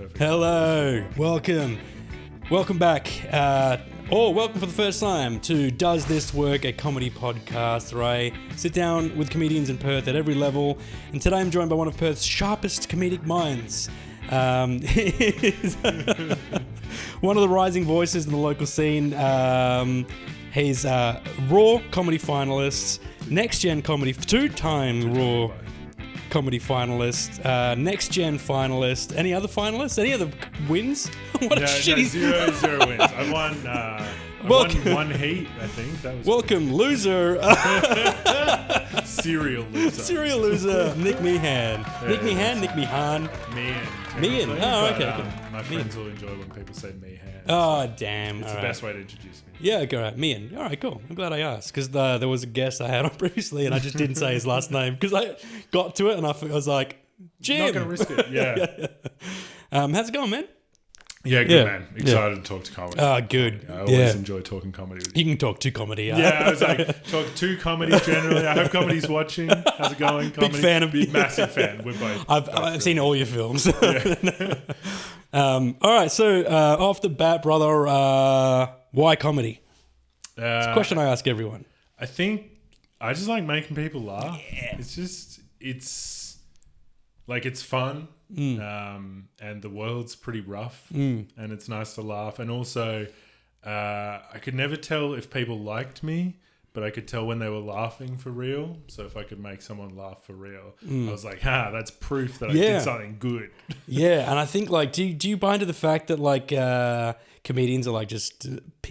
Perfect. Hello, welcome back, or welcome for the first time to Does This Work, a comedy podcast where I sit down with comedians in Perth at every level, and today I'm joined by one of Perth's sharpest comedic minds. He's one of the rising voices in the local scene. He's Raw comedy finalist, Next Gen comedy, two-time Raw comedy finalist, Next Gen finalist. Any other finalists? Any other wins? What a shitty... zero wins. I won one heat, I think. That was Welcome, loser. serial loser. Serial loser, Nick Meehan. Nick Meehan? Meehan. Oh, okay. My friends will enjoy when people say Meehan. Oh, damn. It's the best way to introduce me. Yeah, go right. Meehan. All right, cool. I'm glad I asked because there was a guest I had on previously and I just didn't say his last name because I got to it and I was like, Jim. Not going to risk it, yeah. How's it going, man? Yeah, good man. Excited to talk to comedy. Oh, good. I always enjoy talking comedy with you. You can talk to comedy. Yeah, I was like, talk to comedy generally. I hope comedy's watching. How's it going? Comedy? Big fan of... Massive fan. We're both. I've seen all your films. All right, so off the bat, brother, why comedy? It's a question I ask everyone. I think I just like making people laugh. Yeah. It's fun. And the world's pretty rough and it's nice to laugh. And also, I could never tell if people liked me, but I could tell when they were laughing for real. So if I could make someone laugh for real, I was like, that's proof that I did something good. Yeah, and I think do you buy into the fact that comedians are just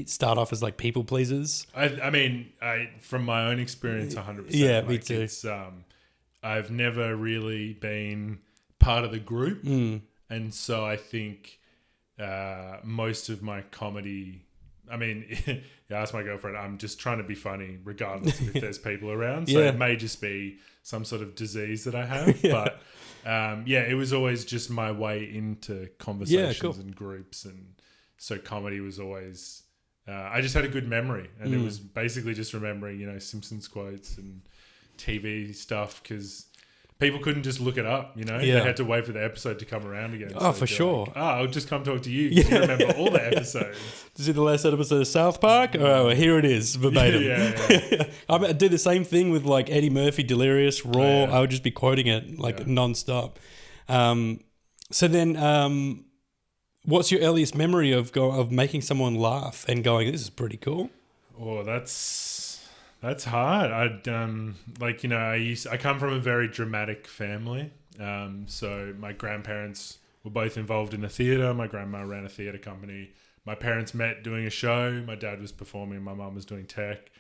start off as people pleasers? I mean, from my own experience, 100%. Yeah, me too. I've never really been part of the group, and so I think most of my comedy, I mean, you ask my girlfriend, I'm just trying to be funny regardless of if there's people around, so it may just be some sort of disease that I have, but it was always just my way into conversations and groups, and so comedy was always I just had a good memory, and it was basically just remembering Simpsons quotes and TV stuff, because people couldn't just look it up, They had to wait for the episid to come around again. Oh, for sure. I'll just come talk to you because you remember all the episodes. Is it the last episode of South Park? Oh, here it is, verbatim. Yeah. I do the same thing with Eddie Murphy, Delirious, Raw. I would just be quoting it non-stop. So then, what's your earliest memory of making someone laugh and going, this is pretty cool? Oh, That's hard. I come from a very dramatic family. So my grandparents were both involved in the theatre. My grandma ran a theatre company. My parents met doing a show. My dad was performing. My mum was doing tech.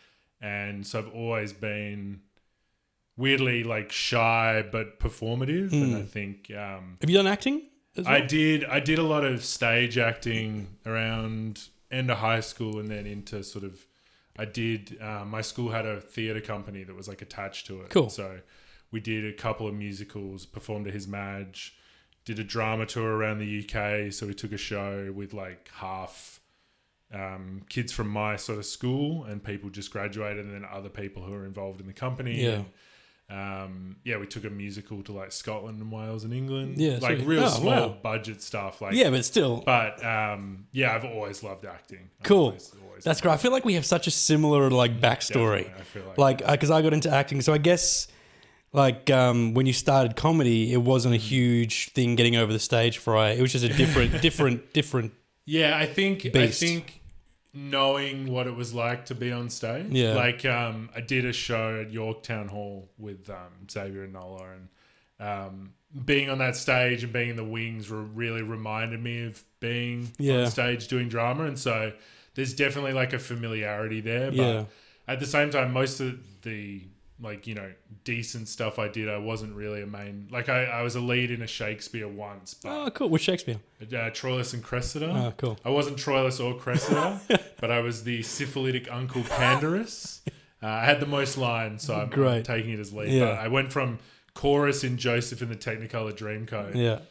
And so I've always been weirdly shy but performative. And I think... have you done acting as well? I did a lot of stage acting around end of high school and then into sort of... I did, my school had a theatre company that was attached to it. Cool. So we did a couple of musicals, performed at His Madge, did a drama tour around the UK. So we took a show with half kids from my sort of school and people just graduated, and then other people who were involved in the company. Yeah. And, we took a musical to Scotland and Wales and England. Yeah. Real small budget stuff. But still. But I've always loved acting. Cool. That's great. I feel like we have such a similar backstory. Definitely, I feel because I got into acting, so I guess when you started comedy, it wasn't a huge thing getting over the stage fright. It was just a different. Yeah, I think beast. Knowing what it was like to be on stage. Yeah. I did a show at Yorktown Hall with Xavier and Nola, and being on that stage and being in the wings really reminded me of being on stage doing drama, and so there's definitely a familiarity there. But at the same time, most of the decent stuff I did, I wasn't really a main... I was a lead in a Shakespeare once. But, oh, cool. Which Shakespeare? Troilus and Cressida. Oh, cool. I wasn't Troilus or Cressida, but I was the syphilitic Uncle Pandarus. I had the most lines, so I'm taking it as lead. Yeah. But I went from chorus in Joseph in the Technicolor Dreamcoat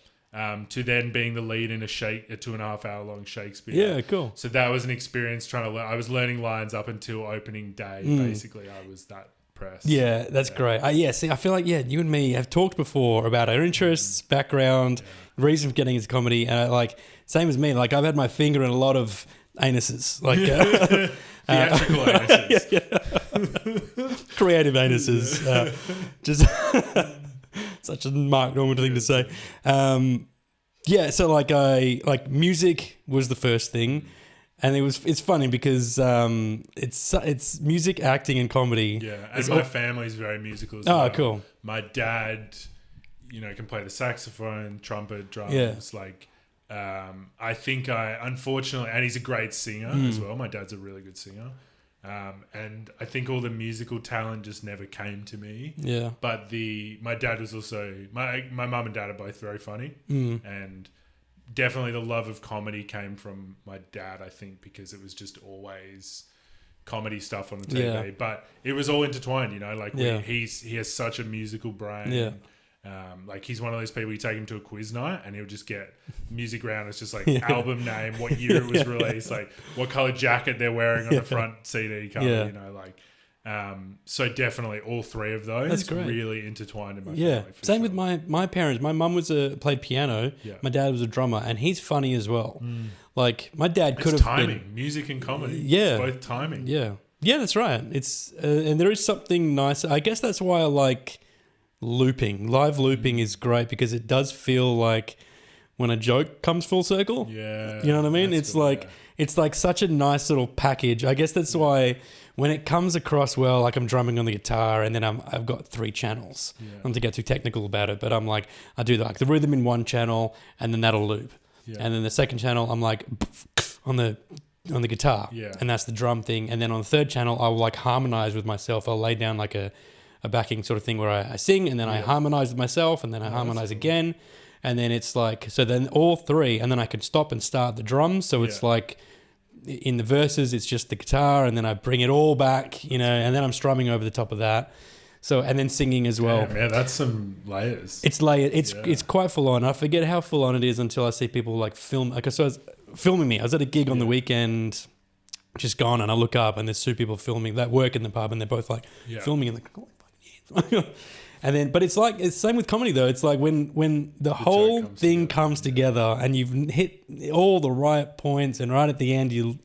to then being the lead in a 2.5 hour long Shakespeare. Yeah, cool. So that was an experience trying to learn. I was learning lines up until opening day. Basically, I was that impressed. Yeah, that's great. See, I feel like, you and me have talked before about our interests, background, reason for getting into comedy. Same as me, like I've had my finger in a lot of anuses. Like theatrical anuses. Creative anuses. Just such a Mark Norman thing to say. So like music was the first thing. And it's funny because it's music, acting, and comedy. Yeah, and my family's very musical as well. Oh, cool. My dad, can play the saxophone, trumpet, drums. Yeah. I think unfortunately, and he's a great singer as well. My dad's a really good singer. And I think all the musical talent just never came to me. Yeah. But my dad was also, my mum and dad are both very funny. And definitely the love of comedy came from my dad, I think, because it was just always comedy stuff on the TV. Yeah. But it was all intertwined, he has such a musical brain. Yeah. He's one of those people, you take him to a quiz night and he'll just get music round. It's just like album name, what year it was released, like what color jacket they're wearing on the front CD cover, so definitely all three of those. That's great. Really intertwined in my Yeah. family. Same with my parents. My mum played piano. Yeah. My dad was a drummer, and he's funny as well. Like my dad could It's have timing, music and comedy. Yeah. It's both timing. Yeah. Yeah, that's right. It's and there is something nice. I guess that's why I like looping. Live looping is great because it does feel like when a joke comes full circle. Yeah. You know what I mean? It's cool, it's like such a nice little package. I guess that's why when it comes across well, like I'm drumming on the guitar and then I've got 3 channels. Yeah. Not to get too technical about it, but I'm like, I do like the rhythm in one channel and then that'll loop. Yeah. And then the second channel, I'm like on the guitar. Yeah. And that's the drum thing. And then on the third channel, I'll like harmonize with myself. I'll lay down like a backing sort of thing where I sing and then I harmonize with myself and then I harmonize again. And then it's like, so then all 3, and then I can stop and start the drums. So it's like in the verses, it's just the guitar and then I bring it all back, and then I'm strumming over the top of that. So, and then singing as well. Yeah, that's some layers. It's layered. It's quite full on. I forget how full on it is until I see people like film. Like, so I was filming me. I was at a gig on the weekend, just gone, and I look up and there's 2 people filming that work in the pub and they're both like filming and like, oh, fucking and then, but it's like, it's same with comedy though. It's like when the whole thing comes together and you've hit all the right points and right at the end,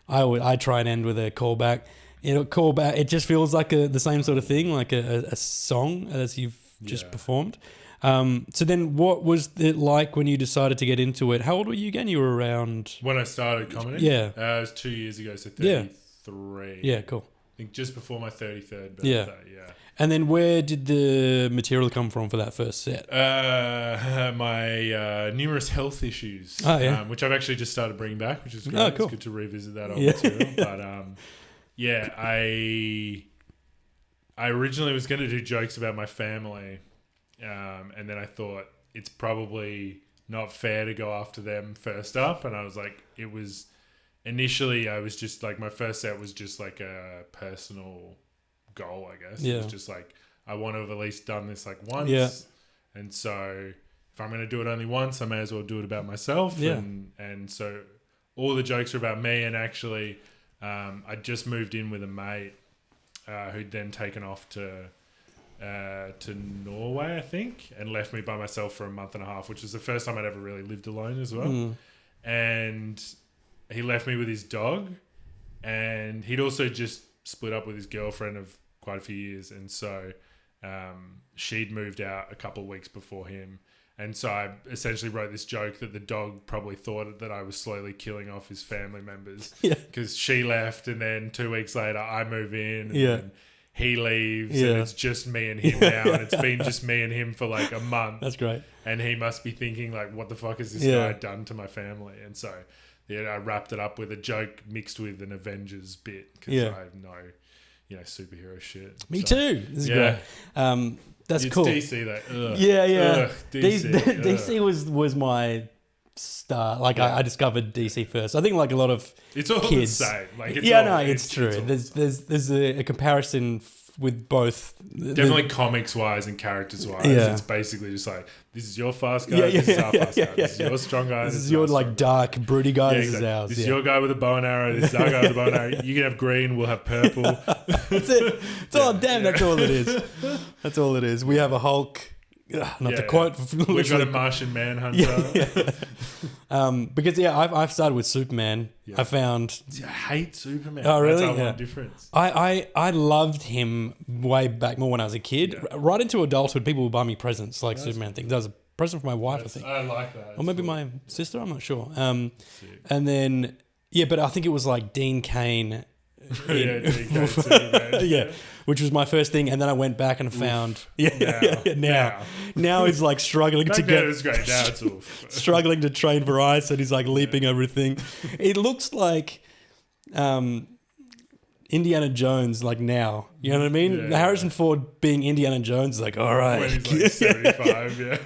I try and end with a callback. It just feels like the same sort of thing, like a song as you've just performed. So then what was it like when you decided to get into it? How old were you again? You were around... When I started comedy? Yeah. It was 2 years ago, so 33. Yeah, cool. I think just before my 33rd birthday, yeah. And then where did the material come from for that first set? My numerous health issues, which I've actually just started bringing back, which is great. Oh, cool. It's good to revisit that old material. But I originally was going to do jokes about my family, and then I thought it's probably not fair to go after them first up. And I was like, initially I was just like, my first set was just like a personal goal, I guess. Yeah. It was just like, I want to have at least done this like once. Yeah. And so if I'm going to do it only once, I may as well do it about myself. Yeah. And so all the jokes are about me. And actually, I just moved in with a mate who'd then taken off to Norway, I think, and left me by myself for a month and a half, which was the first time I'd ever really lived alone as well. And he left me with his dog, and he'd also just split up with his girlfriend of quite a few years, and so she'd moved out a couple of weeks before him. And so I essentially wrote this joke that the dog probably thought that I was slowly killing off his family members, because she left, and then 2 weeks later I move in, and then he leaves, and it's just me and him now, and it's been just me and him for like a month. That's great. And he must be thinking like, what the fuck has this guy done to my family? And so I wrapped it up with a joke mixed with an Avengers bit, because I have no superhero shit. Me too. This is great. That's it's cool. DC though. Ugh. Yeah. Ugh, DC. DC was my start. Like I discovered DC first. I think like a lot of it's all kids. the same. Like it's it's true. There's a comparison with both. Definitely comics wise and characters wise. Yeah. It's basically just like, this is your fast guy, Yeah, this is our fast guy. yeah, This is your strong guy, This is your our like strong dark, broody guy. guy. This is ours. This is your guy with a bow and arrow. This is our guy with a bow and arrow. You can have green, we'll have purple. That's it. That's all it is. That's all it is. We have a Hulk. Not to quote. We've got a Martian Manhunter. Because I've started with Superman. Yeah. I found. I hate Superman. Oh, really? That's our Yeah. one difference. I loved him way back more when I was a kid. Yeah. Right into adulthood, people would buy me presents like Superman things. That was a present for my wife, I think. I like that. Or maybe my sister, I'm not sure. Sick. And then, but I think it was like Dean Cain. DK Superman. Yeah, which was my first thing. And then I went back and found... Now he's like struggling Back to then get... it was great. Now it's oof. struggling to train for ice and he's like leaping everything. It looks like Indiana Jones like now. You know what I mean? Yeah. Harrison Ford being Indiana Jones is like, all right. When he's like 75, yeah.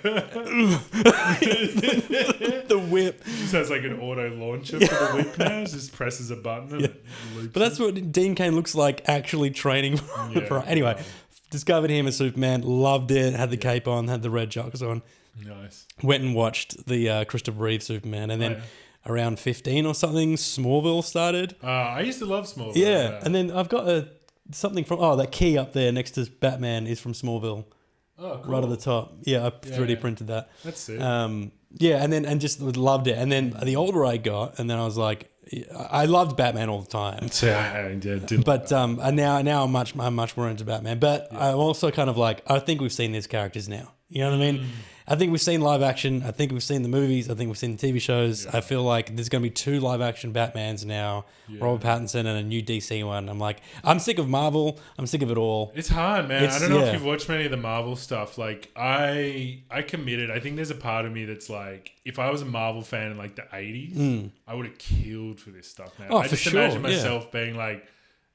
The whip. Just has like an auto launcher for the whip now. Just presses a button and it loops. But that's what Dean Cain looks like actually training for. Anyway, discovered him as Superman, loved it, had the cape on, had the red jocks on. Nice. Went and watched the Christopher Reeve Superman, and then around 15 or something, Smallville started. I used to love Smallville. Yeah, and then I've got something from that key up there next to Batman is from Smallville. Oh, cool. Right at the top. Yeah, I 3D printed that. That's it. And just loved it. And then the older I got, and then I was like, I loved Batman all the time. But now I'm much more into Batman. But I'm also kind of like, I think we've seen these characters now. You know what I mean? I think we've seen live action. I think we've seen the movies. I think we've seen the TV shows. I feel like there's going to be 2 live action Batmans now, Robert Pattinson and a new DC one. I'm like, I'm sick of Marvel. I'm sick of it all. It's hard, man. I don't know if you've watched many of the Marvel stuff. Like, I committed. I think there's a part of me that's like, if I was a Marvel fan in like the 80s, I would have killed for this stuff now. I just imagine myself being like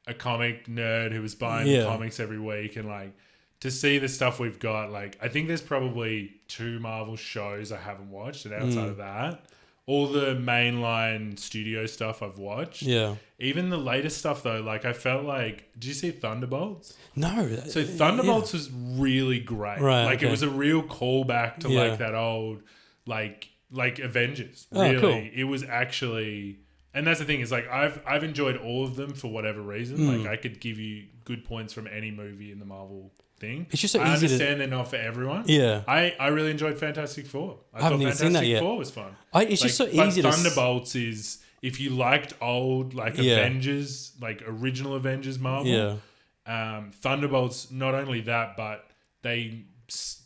a comic nerd who was buying comics every week and like, to see the stuff we've got, like, I think there's probably 2 Marvel shows I haven't watched, and outside of that, all the mainline studio stuff I've watched. Yeah. Even the latest stuff, though, like, I felt like... Did you see Thunderbolts? No. So Thunderbolts was really great. Right, like, it was a real callback to, like, that old, like Avengers. Really. Cool. It was actually... And that's the thing, is, like, I've enjoyed all of them for whatever reason. Like, I could give you good points from any movie in the Marvel thing. It's just so I easy understand they're not for everyone. Yeah. I really enjoyed Fantastic Four. I haven't even seen that yet. Fantastic Four was fun. It's just so easy but to... Thunderbolts is, if you liked old, like, Avengers, like, original Avengers Marvel, Thunderbolts, not only that, but they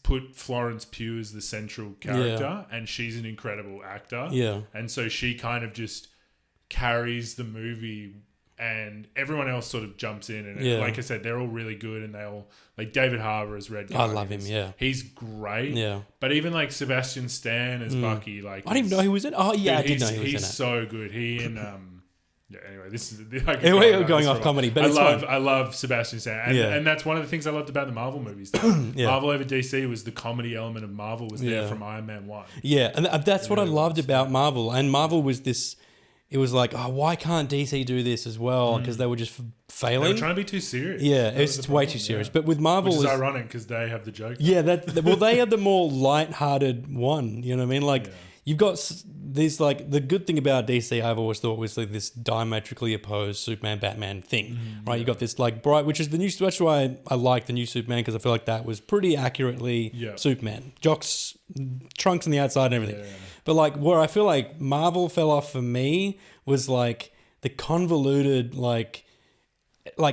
put Florence Pugh as the central character, and she's an incredible actor. Yeah. And so she kind of just carries the movie, and everyone else sort of jumps in, and like I said, they're all really good, and they all, like, David Harbour as Red Guardian. I love him. Yeah, he's great. Yeah, but even like Sebastian Stan as Bucky, like, I didn't even know he was in. Oh yeah, dude, I did know he was in it. He's so good. He and anyway, this is we're going off comedy, but I love Sebastian Stan, and that's one of the things I loved about the Marvel movies. Marvel over DC was the comedy element of Marvel was there from Iron Man 1. Yeah, and that's what I loved about Marvel, and Marvel was this. It was like, why can't DC do this as well? Because they were just failing. They were trying to be too serious. Yeah, it's way too serious. But with Marvel, which is ironic because they have the Joker. Yeah, they had the more light-hearted one. You know what I mean? Like, you've got these, like, the good thing about DC, I've always thought, was like this diametrically opposed Superman Batman thing, right? You got this like bright, which is the new. That's why I like the new Superman, because I feel like that was pretty accurately Superman. Jocks, trunks on the outside and everything. Yeah. But like where I feel like Marvel fell off for me was like the convoluted, like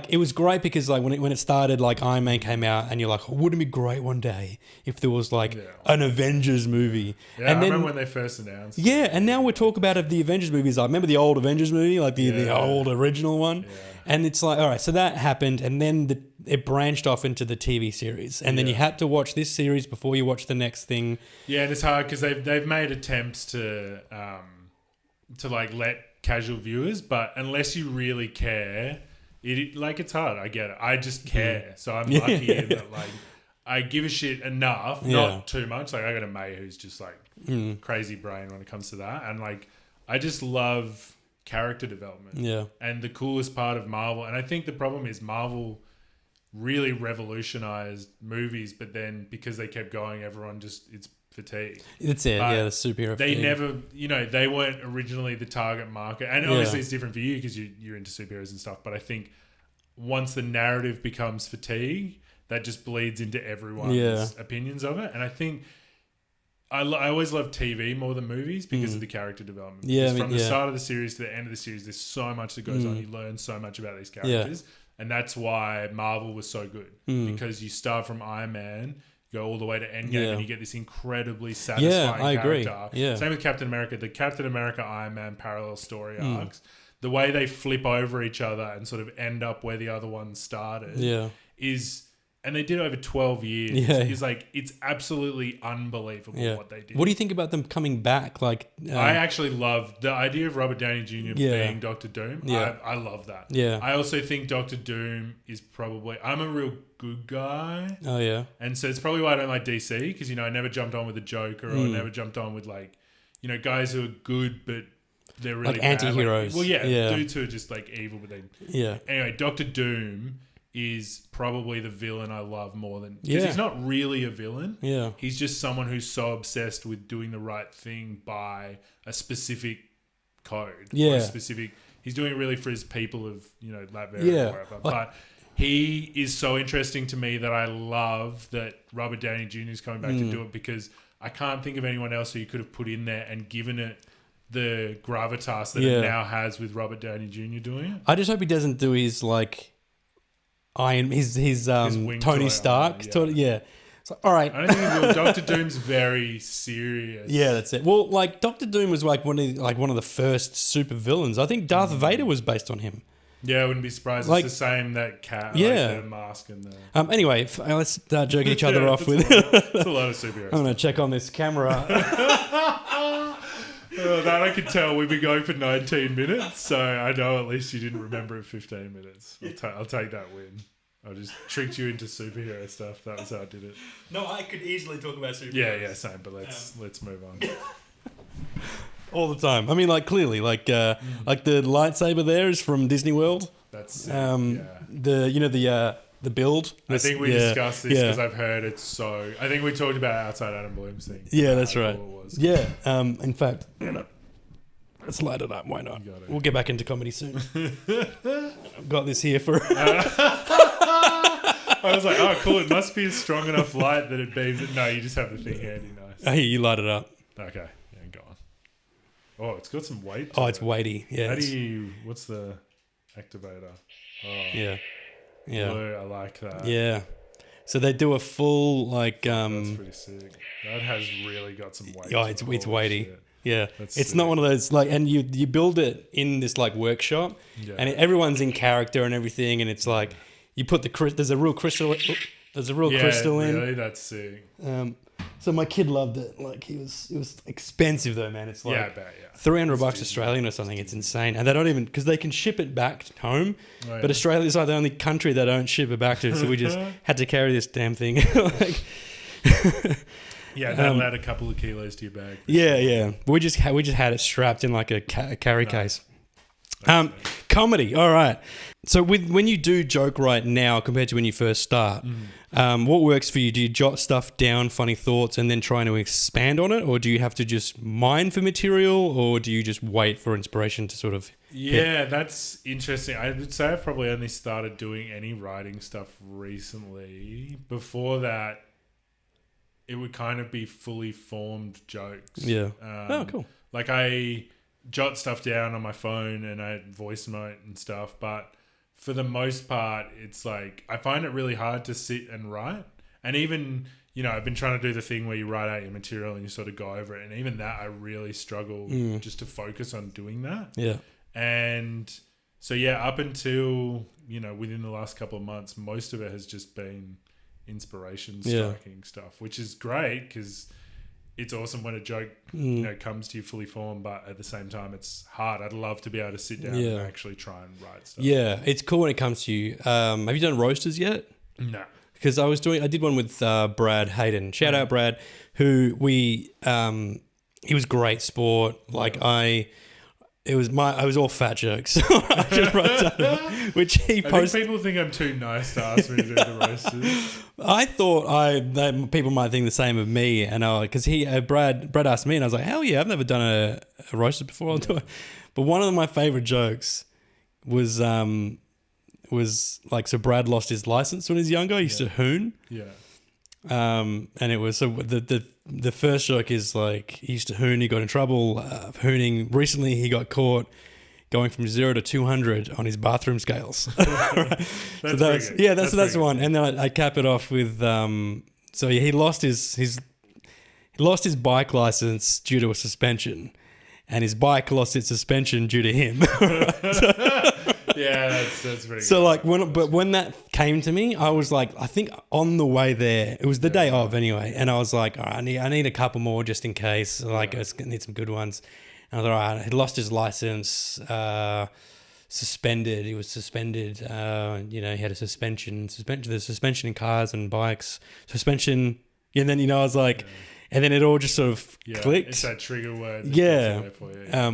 it was great because like when it started, like Iron Man came out and you're like, wouldn't it be great one day if there was like an Avengers movie? Yeah, and I remember when they first announced. Yeah, and now we talk about the Avengers movies. I remember the old Avengers movie, like the old original one. Yeah. And it's like, all right, so that happened, and then it branched off into the TV series, and then you had to watch this series before you watch the next thing. Yeah, and it's hard because they've made attempts to like let casual viewers, but unless you really care, it's hard. I get it. I just care, so I'm lucky in that like I give a shit enough, not too much. Like I got a mate who's just like crazy brain when it comes to that, and like I just love character development. Yeah. And the coolest part of Marvel, and I think the problem is Marvel really revolutionized movies, but then because they kept going, everyone it's fatigued. It's it, the superhero. They fatigue. never, they weren't originally the target market, and obviously it's different for you because you're into superheroes and stuff. But I think once the narrative becomes fatigue, that just bleeds into everyone's opinions of it, and I think. I always love TV more than movies because of the character development. Yeah, from the start of the series to the end of the series, there's so much that goes on. You learn so much about these characters. And that's why Marvel was so good. Because you start from Iron Man, go all the way to Endgame, and you get this incredibly satisfying character. Agree. Yeah. Same with Captain America. The Captain America Iron Man parallel story arcs, the way they flip over each other and sort of end up where the other one started is... And they did over 12 years. It's like, it's absolutely unbelievable what they did. What do you think about them coming back? Like, I actually love the idea of Robert Downey Jr. being Doctor Doom. I love that. Yeah. I also think Doctor Doom is probably... I'm a real good guy. Oh, yeah. And so it's probably why I don't like DC because, I never jumped on with the Joker or never jumped on with like, guys who are good but they're really like anti-heroes. Like, dudes who are just like evil but they... Yeah. Anyway, Doctor Doom... is probably the villain I love more than... Because he's not really a villain. Yeah. He's just someone who's so obsessed with doing the right thing by a specific code. Yeah. Or a specific... He's doing it really for his people of, Latveria or wherever. But he is so interesting to me that I love that Robert Downey Jr. is coming back to do it because I can't think of anyone else who you could have put in there and given it the gravitas that it now has with Robert Downey Jr. doing it. I just hope he doesn't do his like... his Tony Stark. So, all right. I don't think he will. Doctor Doom's very serious. Yeah, that's it. Well, like Doctor Doom was like one of the first super villains. I think Darth Vader was based on him. Yeah, I wouldn't be surprised. It's the same, that cat, the mask and the... Anyway, let's start joking each other off with... It's a lot of superheroes. I'm going to check on this camera. That I could tell. We've been going for 19 minutes, so I know at least you didn't remember it 15 minutes. I'll take that win. I just tricked you into superhero stuff. That was how I did it. No, I could easily talk about superheroes. Yeah, same. But let's move on. All the time. I mean, like clearly, like the lightsaber there is from Disney World. That's the build. I think we discussed this because I've heard it's so... I think we talked about Outside Adam Bloom's thing. Yeah, that's right. Yeah. In fact, let's light it up. Why not? We'll get back into comedy soon. I've got this here for... I was like, oh, cool. It must be a strong enough light that it beams it. No, you just have the thing handy. Nice. Oh, you light it up. Okay. Yeah, go on. Oh, it's got some weight. Oh, it's weighty. Yeah. How do you... What's the activator? Oh. Yeah. Blue, I like that. Yeah. So they do a full like that's pretty sick. That has really got some weight. Oh, it's weighty. Shit. Yeah. It's not one of those like, and you build it in this like workshop and everyone's in character and everything, and it's like you put there's a real crystal in. Really, that's sick. So my kid loved it. Like it was expensive though, man. It's like I bet, $300 Australian or something. It's insane, and they don't even, because they can ship it back home, but Australia's like the only country they don't ship it back to. So we just had to carry this damn thing. Like, that'll add a couple of kilos to your bag. Yeah. We just had it strapped in like a carry case. Comedy. All right. So when you do joke right now compared to when you first start, what works for you? Do you jot stuff down, funny thoughts, and then trying to expand on it? Or do you have to just mine for material, or do you just wait for inspiration to sort of hit? That's interesting. I would say I've probably only started doing any writing stuff recently. Before that, it would kind of be fully formed jokes. Yeah. Cool. Like I jot stuff down on my phone and I voice note and stuff, but for the most part, it's like I find it really hard to sit and write. And even, I've been trying to do the thing where you write out your material and you sort of go over it. And even that, I really struggle just to focus on doing that. Yeah. And so, up until, within the last couple of months, most of it has just been inspiration striking stuff, which is great because it's awesome when a joke comes to you fully formed, but at the same time it's hard. I'd love to be able to sit down and actually try and write stuff. Yeah, it's cool when it comes to you. Have you done roasters yet? No. Because I did one with Brad Hayden. Shout out Brad, who he was great sport. Like it was all fat jokes. I just wrote down, which he posted. I think people think I'm too nice to ask me to do the roasters. I thought that people might think the same of me, and because Brad asked me, and I was like, hell yeah, I've never done a roaster before. I'll do it. But one of my favorite jokes was like, so Brad lost his license when he was younger. He used to hoon. Yeah. And it was, so the first joke is like, he used to hoon, he got in trouble hooning. Recently he got caught going from 0 to 200 on his bathroom scales. That's the one. And then I cap it off with so he lost his bike license due to a suspension, and his bike lost its suspension due to him. Yeah, that's pretty so good. When that came to me, I was like, I think on the way there, it was the day of anyway, and I was like, all right, I need a couple more just in case. Like, I need some good ones. And I thought, all right, he lost his license, suspended. He was suspended. He had a suspension. There's suspension in cars and bikes. Suspension, and then I was like. Yeah. And then it all just sort of clicked. It's that trigger word.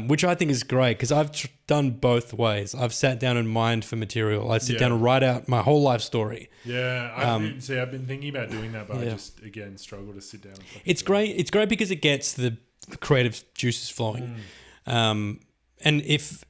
Which I think is great, because I've done both ways. I've sat down and mined for material. I sit down and write out my whole life story. Yeah, I've been thinking about doing that, but I just, again, struggle to sit down. It's great. It's great because it gets the creative juices flowing. And if,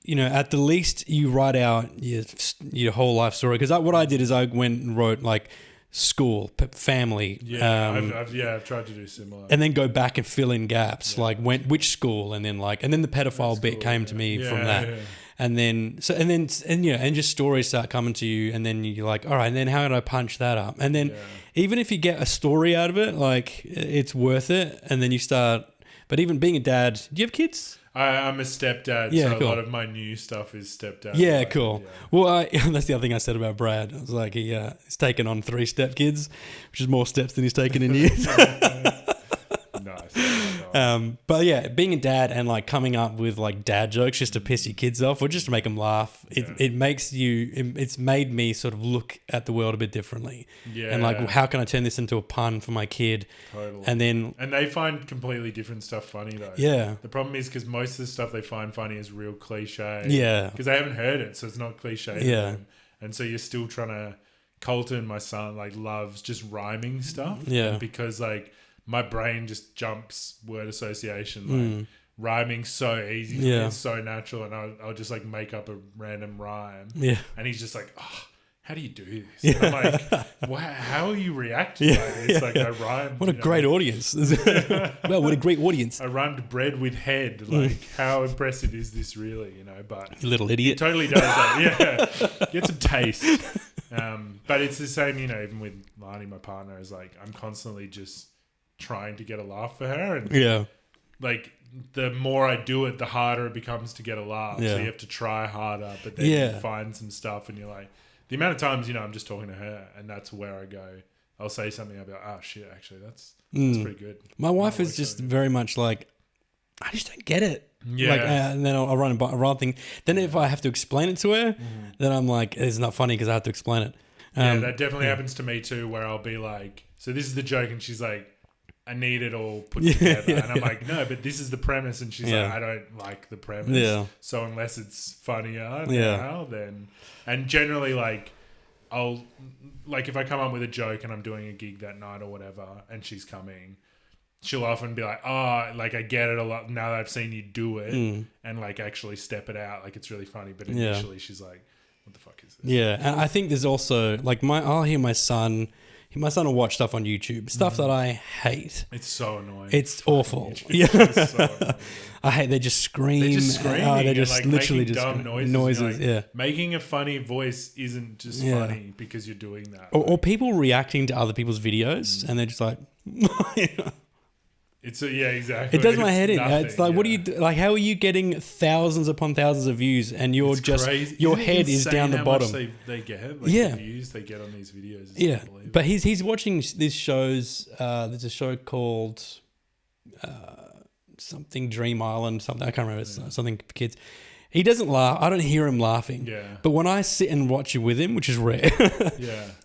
at the least you write out your whole life story. Because what I did is I went and wrote like school, family. I've tried to do similar, and then go back and fill in gaps, like which school, and then the pedophile bit came to me from that, and then just stories start coming to you, and then you're like, all right, and then how did I punch that up, and then even if you get a story out of it, like, it's worth it, and then you start. But even being a dad, do you have kids? I'm a stepdad, so cool. A lot of my new stuff is stepdad. Yeah, cool. Yeah. Well, that's the other thing I said about Brad. I was like, he's taken on 3 stepkids, which is more steps than he's taken in years. Nice. But yeah, being a dad and like coming up with like dad jokes just to piss your kids off or just to make them laugh, it's made me sort of look at the world a bit differently. Yeah. And like, how can I turn this into a pun for my kid? Totally. And they find completely different stuff funny though. Yeah. The problem is because most of the stuff they find funny is real cliche. Yeah. Because they haven't heard it, so it's not cliche. Yeah. And so you're still trying to. Colton, my son, like loves just rhyming stuff. Yeah. And because like. My brain just jumps word association, like rhyming so easy, for me, it's so natural, and I'll just like make up a random rhyme. Yeah, and he's just like, "Oh, how do you do this?" Yeah. I'm like, "Wow, how are you reacting?" Yeah. Like, it's like I rhymed. What a great audience! Well, what a great audience! I rhymed bread with head. Like, how impressive is this, really? But you little idiot. It totally does that. Yeah, get some taste. But it's the same, even with Lani, my partner, is like I'm constantly just trying to get a laugh for her, and like the more I do it, the harder it becomes to get a laugh. So you have to try harder, but then you find some stuff, and you're like, the amount of times I'm just talking to her, and that's where I go. I'll say something, I'll be like, oh shit, actually that's pretty good. My wife is just very much like, I just don't get it. Yeah, like, and then I'll run a wrong thing. Then if I have to explain it to her, then I'm like, it's not funny because I have to explain it. That definitely happens to me too, where I'll be like, so this is the joke, and she's like, I need it all put together. And I'm like, no, but this is the premise. And she's like, I don't like the premise. Yeah. So unless it's funnier now, then... And generally, like, I'll... Like, if I come up with a joke and I'm doing a gig that night or whatever, and she's coming, she'll often be like, oh, like, I get it a lot now that I've seen you do it. And, like, actually step it out. Like, it's really funny. But initially, she's like, what the fuck is this? Yeah. And I think there's also... Like, I'll hear my son... My son will watch stuff on YouTube, stuff that I hate. It's so annoying. It's awful. It's so annoying. I hate. They just scream. They're just screaming. They just like literally just dumb noises. Like, making a funny voice isn't just funny because you're doing that. Or people reacting to other people's videos, and they're just like. It's exactly. It does my head in. It's like, what do you do? Like? How are you getting thousands upon thousands of views, and you're crazy. Your head is down the bottom? They get the views they get on these videos. It's but he's watching these shows. There's a show called something Dream Island. Something I can't remember. It's something for kids. He doesn't laugh. I don't hear him laughing. Yeah. But when I sit and watch it with him, which is rare,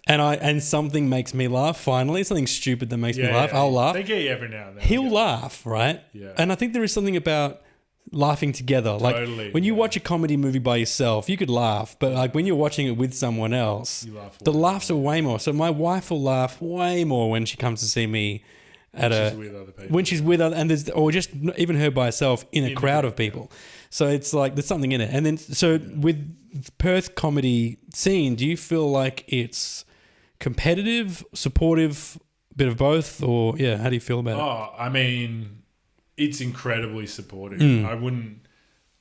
and something makes me laugh, finally, something stupid that makes me laugh, I'll laugh. They get you every now and then. He'll laugh, right? Yeah. And I think there is something about laughing together. Like Totally, when you watch a comedy movie by yourself, you could laugh, but like when you're watching it with someone else, You laugh the way laughs are way more. So my wife will laugh way more when she comes to see me she's with other people. when she's with other, and there's, or just even her by herself in a crowd of people. So it's like there's something in it. And then so with Perth comedy scene, do you feel like it's competitive, supportive, bit of both, or how do you feel about it? Oh, I mean, it's incredibly supportive.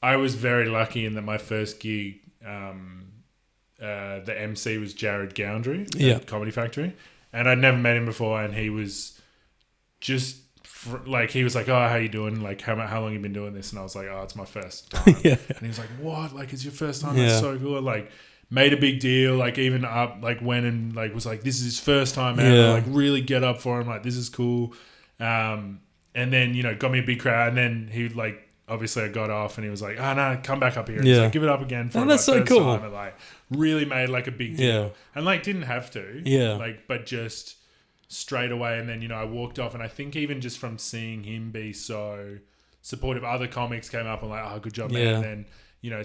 I was very lucky in that my first gig, the MC was Jared Goundry at Comedy Factory, and I'd never met him before, and he was just he was like, "Oh, how you doing? Like, how long you been doing this?" And I was like, "Oh, it's my first time." And he was like, "What? Like, it's your first time? That's so cool." Like, made a big deal. Like, even up, like, went and like was like, "This is his first time ever." Like, really get up for him. Like, this is cool. And then got me a big crowd. And then he like, obviously, I got off, and he was like, "Oh no, come back up here." And he's like, "Give it up again for that's so cool." time. And like, really made like a big deal. And like, didn't have to. Like, but just straight away. And then I walked off, and I think even just from seeing him be so supportive, other comics came up and like, "Oh, good job, man." And then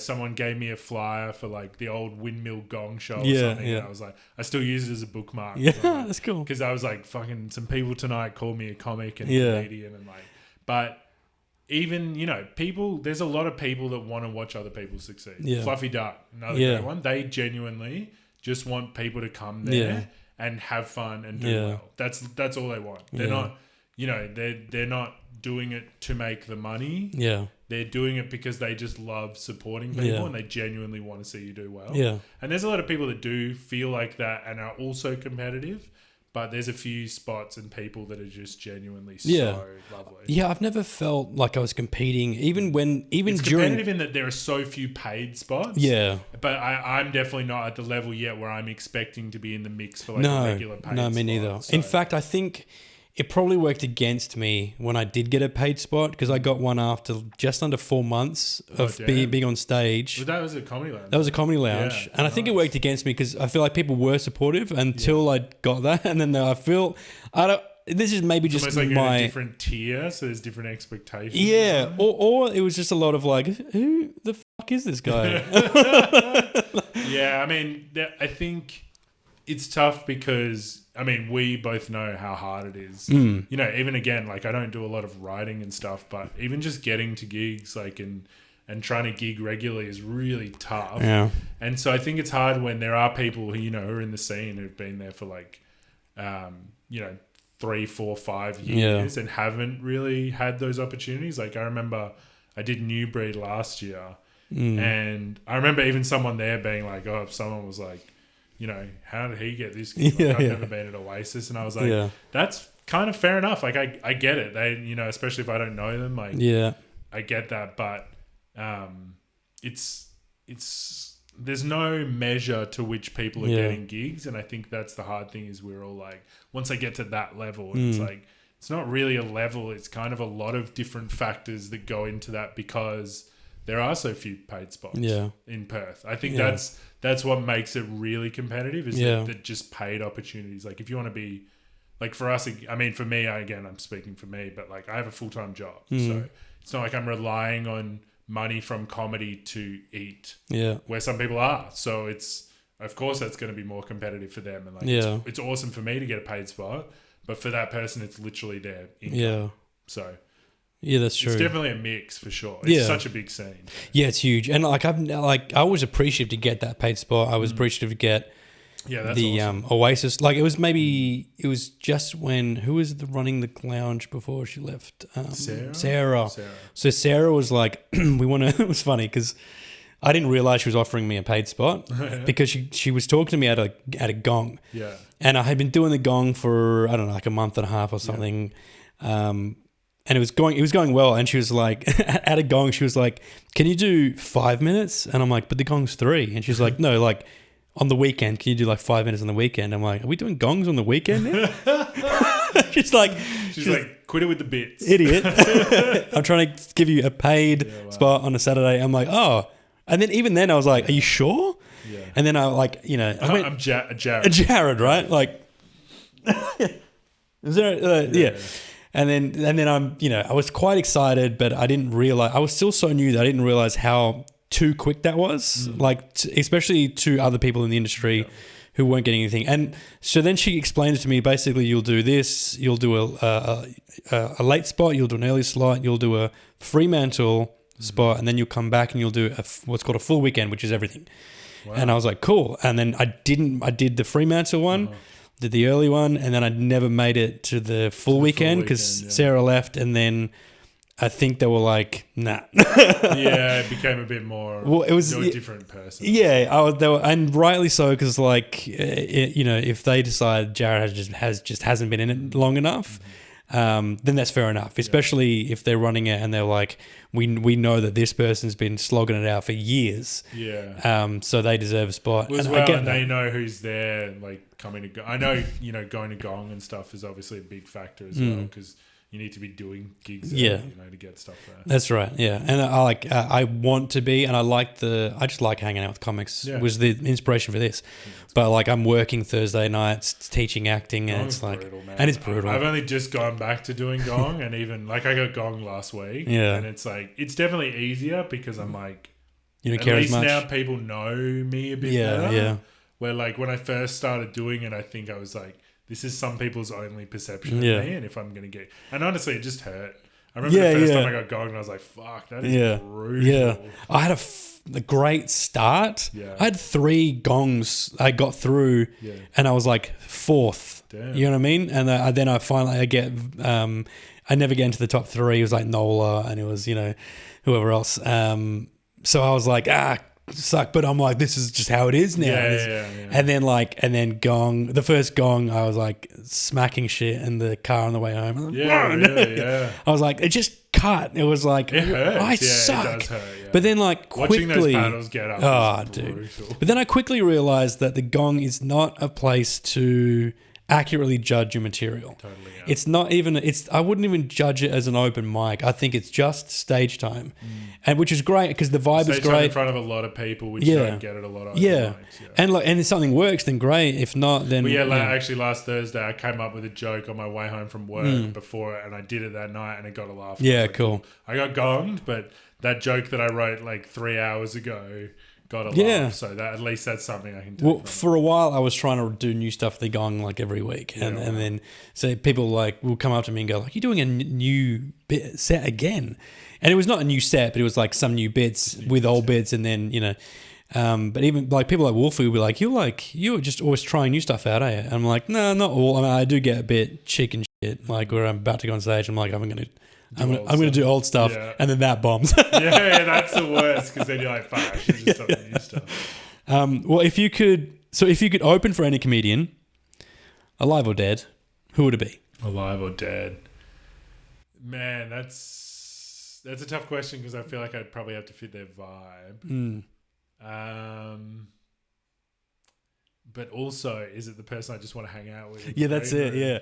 someone gave me a flyer for like the old Windmill Gong Show or something. And I was like, I still use it as a bookmark. That's cool. Because I was like, fucking some people tonight called me a comic and a comedian, and like, but even people, there's a lot of people that want to watch other people succeed. Fluffy Duck, another great one. They genuinely just want people to come there and have fun and do well. That's all they want. They're not, they're not doing it to make the money. They're doing it because they just love supporting people and they genuinely want to see you do well. And there's a lot of people that do feel like that and are also competitive, but there's a few spots and people that are just genuinely so lovely. Yeah, I've never felt like I was competing, even it's during... competitive in that there are so few paid spots. But I'm definitely not at the level yet where I'm expecting to be in the mix for like a regular paid spot. No, me neither. So. In fact, I think it probably worked against me when I did get a paid spot, because I got one after just under 4 months of being on stage. Well, that was a comedy lounge. That was a comedy lounge. And I think it worked against me because I feel like people were supportive until I got that. And then this is maybe it's just like my... in a different tier, so there's different expectations. Yeah, or it was just a lot of like, who the fuck is this guy? I mean, I think it's tough because... I mean, we both know how hard it is. Even again, like I don't do a lot of writing and stuff, but even just getting to gigs, like and trying to gig regularly is really tough. And so I think it's hard when there are people who are in the scene who've been there for like, 3, 4, 5 years and haven't really had those opportunities. Like I remember I did New Breed last year, and I remember even someone there being like, "Oh, if someone was like, how did he get this? Like, I've never been at Oasis." And I was like, that's kind of fair enough. Like, I get it. They, especially if I don't know them, like, I get that. But there's no measure to which people are getting gigs. And I think that's the hard thing is we're all like, once I get to that level, it's like, it's not really a level. It's kind of a lot of different factors that go into that because there are so few paid spots in Perth. I think that's what makes it really competitive is that just paid opportunities. Like if you want to be like for us, I mean, for me, again, I'm speaking for me, but like I have a full-time job. So it's not like I'm relying on money from comedy to eat where some people are. So of course that's going to be more competitive for them. And like, it's awesome for me to get a paid spot, but for that person, it's literally their income. So yeah, that's true. It's definitely a mix for sure. It's such a big scene. Yeah, it's huge. And I was appreciative to get that paid spot. I was appreciative to get that's the awesome. Oasis. Like it was just when who was running the lounge before she left? Sarah. So Sarah was like, we want to. It was funny because I didn't realize she was offering me a paid spot because she was talking to me at a gong. Yeah. And I had been doing the gong for I don't know like a month and a half or something. And it was going well. And she was like, at a gong, she was like, "Can you do 5 minutes?" And I'm like, "But the gong's 3." And she's like, "No, like on the weekend, can you do like 5 minutes on the weekend?" I'm like, "Are we doing gongs on the weekend now?" she's like, "Quit it with the bits, idiot." I'm trying to give you a paid spot on a Saturday. I'm like, "Oh." And then even then I was like, "Are you sure?" Yeah. And then I like, I'm Jared. Jared, right? Like, is there, And then I'm, I was quite excited, but I didn't realize, I was still so new that I didn't realize how too quick that was. Like, especially to other people in the industry who weren't getting anything. And so then she explained it to me. Basically, you'll do this, you'll do a late spot, you'll do an early slot, you'll do a Fremantle spot, and then you'll come back and you'll do what's called a full weekend, which is everything. Wow. And I was like, cool. And then I did the Fremantle one, did the early one, and then I never made it to the full weekend because Sarah left, and then I think they were like, nah. Yeah, it became a bit more. Well, it was a different person. Yeah, they were, and rightly so, because like, if they decide Jared hasn't been in it long enough, then that's fair enough. Especially if they're running it and they're like, we know that this person's been slogging it out for years. Yeah. So they deserve a spot. And they know who's there, like coming to go. I know, going to Gong and stuff is obviously a big factor as well, because you need to be doing gigs there, to get stuff there. That's right, yeah. And I want to be, and I just like hanging out with comics. Yeah. Was the inspiration for this. But like, I'm working Thursday nights, teaching acting, and it's like, brutal, man. And it's brutal. I've only just gone back to doing Gong, and even like I got Gong last week, and it's like, it's definitely easier because I'm like, you don't care as much. At least now people know me a bit better. Yeah. Where like when I first started doing it, I think I was like, this is some people's only perception of me, and if I'm going to get... And honestly, it just hurt. I remember the first time I got Gong, and I was like, fuck, that is brutal. Yeah. I had a great start. Yeah. I had 3 gongs I got through, and I was like 4th. Damn. You know what I mean? And then I get... I never get into the top 3. It was like Nola, and it was, whoever else. So I was like, suck, but I'm like, this is just how it is now. And then Gong, the first Gong, I was like smacking shit in the car on the way home. I was like, it just cut. It was like, it hurts. I suck. It does hurt, But then like quickly, watching those paddles get up, dude. Brutal. But then I quickly realized that the Gong is not a place to accurately judge your material. Totally. Yeah. It's not even. I wouldn't even judge it as an open mic. I think it's just stage time, and which is great because the vibe is great in front of a lot of people, which you don't get it a lot of. Yeah, and if something works, then great. If not, then actually last Thursday I came up with a joke on my way home from work before, and I did it that night, and it got a laugh. Yeah, cool. I got gonged, but that joke that I wrote like 3 hours ago got a laugh. So that at least that's something I can do. Well, for a while I was trying to do new stuff for the Gong like every week, and then so people like will come up to me and go like, "You're doing a new set again," and it was not a new set, but it was like some new bits with old bits, and then but even like people like Wolfie will be like, you're just always trying new stuff out, eh? And I'm like, no, not all. I mean, I do get a bit chicken shit, like where I'm about to go on stage, I'm like, I'm gonna do old stuff, and then that bombs. That's the worst, because then you're like, fuck, I should just stop the new stuff. Well, if you could open for any comedian, alive or dead, who would it be? Alive or dead? Man, that's a tough question, because I feel like I'd probably have to fit their vibe. But also, is it the person I just want to hang out with? Yeah, that's it. Yeah,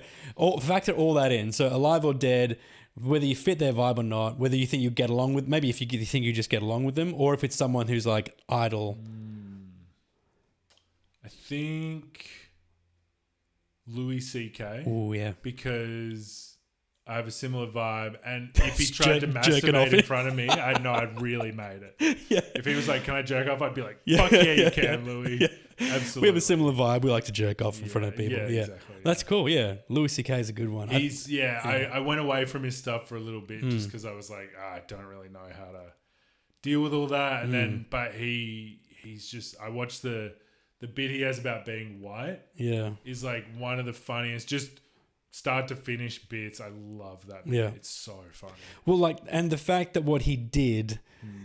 factor all that in. So, alive or dead, whether you fit their vibe or not, whether you think you get along with, maybe if you think you just get along with them, or if it's someone who's like idol. I think Louis C.K. Oh yeah, because I have a similar vibe, and if he tried to masturbate in front of me, I know I'd really made it. Yeah. If he was like, "Can I jerk off?" I'd be like, "Fuck yeah, you can, Louis." Yeah. Absolutely. We have a similar vibe. We like to jerk off in front of people. Yeah, exactly. That's cool. Yeah, Louis C.K. is a good one. I went away from his stuff for a little bit just because I was like, I don't really know how to deal with all that. And then, but he's just. I watched the bit he has about being white. Yeah, is like one of the funniest. Just start to finish bits. I love that bit. Yeah, it's so funny. Well, like, and the fact that what he did,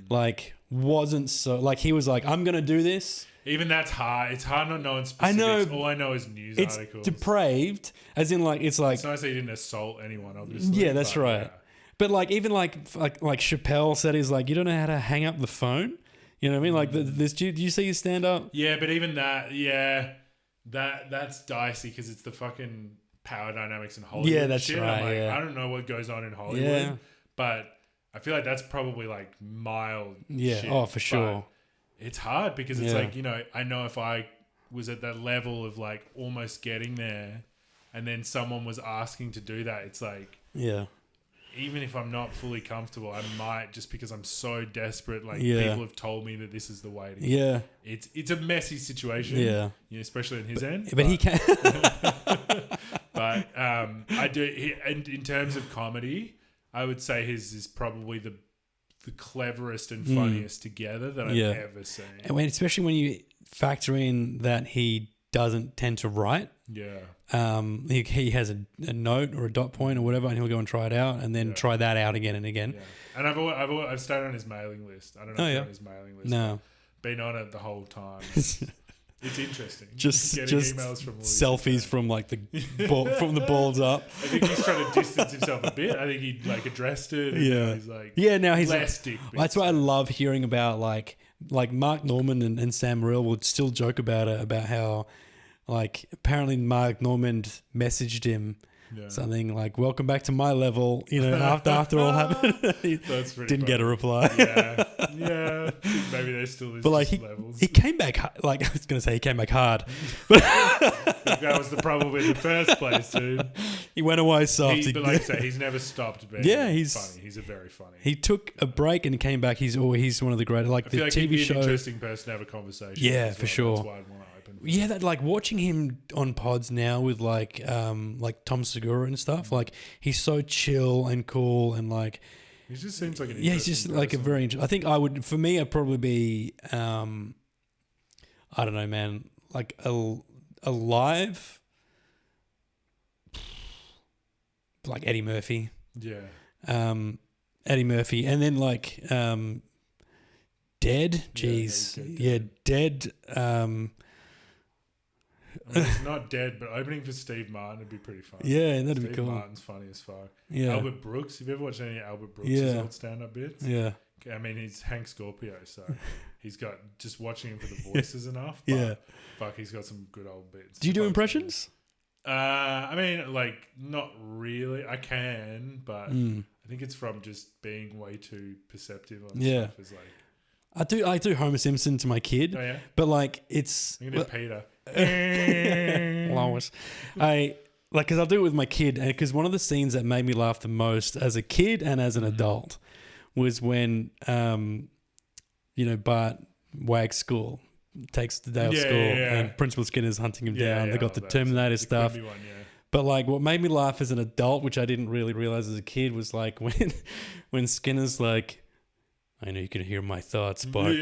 like, wasn't so like he was like, I'm gonna do this. Even that's hard. It's hard not knowing specifics. I know. All I know is news articles. It's depraved, as in like it's like. It's nice that he didn't assault anyone, obviously. Yeah, that's right. Yeah. But like even like Chappelle said, he's like, you don't know how to hang up the phone. You know what I mean? Like this. Do you see his stand up? Yeah, but even that, that's dicey because it's the fucking power dynamics in Hollywood. Yeah, that's shit. right. I'm like, I don't know what goes on in Hollywood, but I feel like that's probably like mild. Yeah. Shit, for sure. It's hard because it's like, I know if I was at that level of like almost getting there and then someone was asking to do that, it's like, Yeah. even if I'm not fully comfortable, I might, just because I'm so desperate. Like Yeah. people have told me that this is the way to go. Yeah. It's a messy situation. Yeah. You know, especially on his end. But he can. But I do. And in terms of comedy, I would say his is probably the cleverest and funniest together that I've ever seen. And especially when you factor in that he doesn't tend to write. Yeah. He has a note or a dot point or whatever, and he'll go and try it out, and then try that out again and again. Yeah. And I've stayed on his mailing list. I don't know if you're on his mailing list. No. Been on it the whole time. It's interesting. Just getting emails from selfies from like the from the balls up. I think he's trying to distance himself a bit. I think he like addressed it. And now he's like, now he's less dick. That's why I love hearing about like Mark Norman and Sam Morril would still joke about it, about how like apparently Mark Norman messaged him something like "Welcome back to my level," you know, after all happened. He That's pretty didn't funny. get a reply. Yeah. Maybe there still is. But like levels. he came back like I was gonna say he came back hard. That was the problem in the first place, dude. He went away soft. But like I say, he's never stopped being funny. He's a very funny. He took a break and came back. He's one of the great, like I the feel like TV he'd be show. an interesting person to have a conversation. Yeah, with for sure. That's why I'd want to open. Yeah, that like watching him on pods now with like Tom Segura and stuff. Like he's so chill and cool and like. He just seems like an he's just like a very. I think for me, I'd probably be. I don't know, man. Like a live. Like Eddie Murphy. Yeah. Eddie Murphy, and then like Dead. Jeez, Dead. I mean, he's not dead, but opening for Steve Martin would be pretty fun. Yeah, that'd be Steve cool. Martin's funny as fuck. Yeah. Albert Brooks. Have you ever watched any Albert Brooks' old stand-up bits? Yeah. I mean, he's Hank Scorpio, so he's got just watching him for the voices enough. But Yeah. Fuck, he's got some good old bits. Do you do impressions? I mean, like, not really. I can, but I think it's from just being way too perceptive on stuff. Is like, I do Homer Simpson to my kid. Oh, yeah? But like it's I'm gonna do Peter. Lois. Because I'll do it with my kid, because one of the scenes that made me laugh the most as a kid and as an adult was when Bart Wag's school takes the day off school and Principal Skinner's hunting him down. They got the Terminator stuff. One, But like what made me laugh as an adult, which I didn't really realize as a kid, was like when Skinner's like, I know you can hear my thoughts, but